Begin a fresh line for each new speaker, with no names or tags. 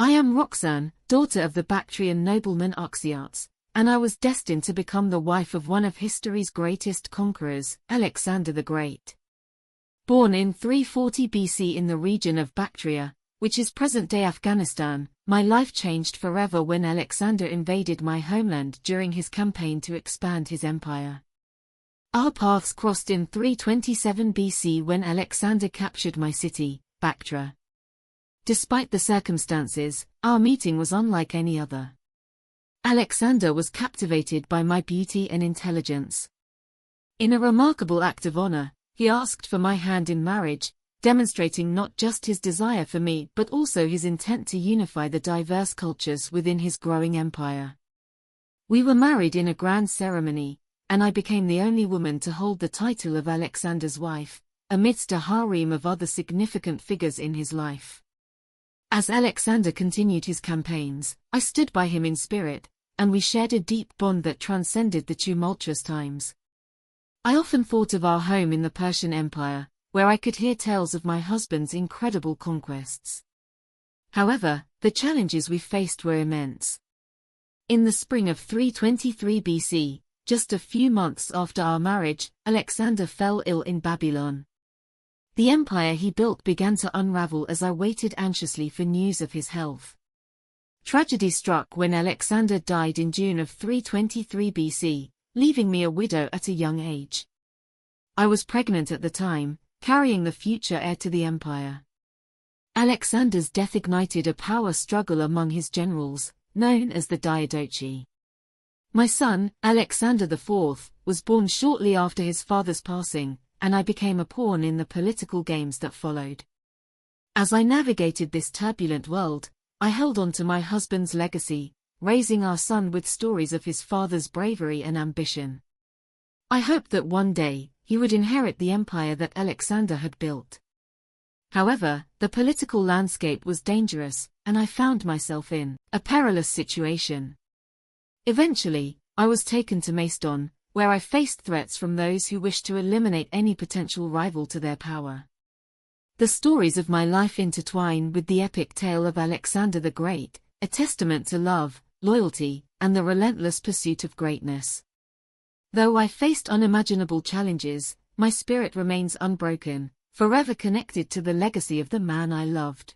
I am Roxane, daughter of the Bactrian nobleman Oxyates, and I was destined to become the wife of one of history's greatest conquerors, Alexander the Great. Born in 340 BC in the region of Bactria, which is present-day Afghanistan, my life changed forever when Alexander invaded my homeland during his campaign to expand his empire. Our paths crossed in 327 BC when Alexander captured my city, Bactria. Despite the circumstances, our meeting was unlike any other. Alexander was captivated by my beauty and intelligence. In a remarkable act of honor, he asked for my hand in marriage, demonstrating not just his desire for me but also his intent to unify the diverse cultures within his growing empire. We were married in a grand ceremony, and I became the only woman to hold the title of Alexander's wife, amidst a harem of other significant figures in his life. As Alexander continued his campaigns, I stood by him in spirit, and we shared a deep bond that transcended the tumultuous times. I often thought of our home in the Persian Empire, where I could hear tales of my husband's incredible conquests. However, the challenges we faced were immense. In the spring of 323 BC, just a few months after our marriage, Alexander fell ill in Babylon. The empire he built began to unravel as I waited anxiously for news of his health. Tragedy struck when Alexander died in June of 323 BC, leaving me a widow at a young age. I was pregnant at the time, carrying the future heir to the empire. Alexander's death ignited a power struggle among his generals, known as the Diadochi. My son, Alexander IV, was born shortly after his father's passing, and I became a pawn in the political games that followed. As I navigated this turbulent world, I held on to my husband's legacy, raising our son with stories of his father's bravery and ambition. I hoped that one day, he would inherit the empire that Alexander had built. However, the political landscape was dangerous, and I found myself in a perilous situation. Eventually, I was taken to Macedon, where I faced threats from those who wished to eliminate any potential rival to their power. The stories of my life intertwine with the epic tale of Alexander the Great, a testament to love, loyalty, and the relentless pursuit of greatness. Though I faced unimaginable challenges, my spirit remains unbroken, forever connected to the legacy of the man I loved.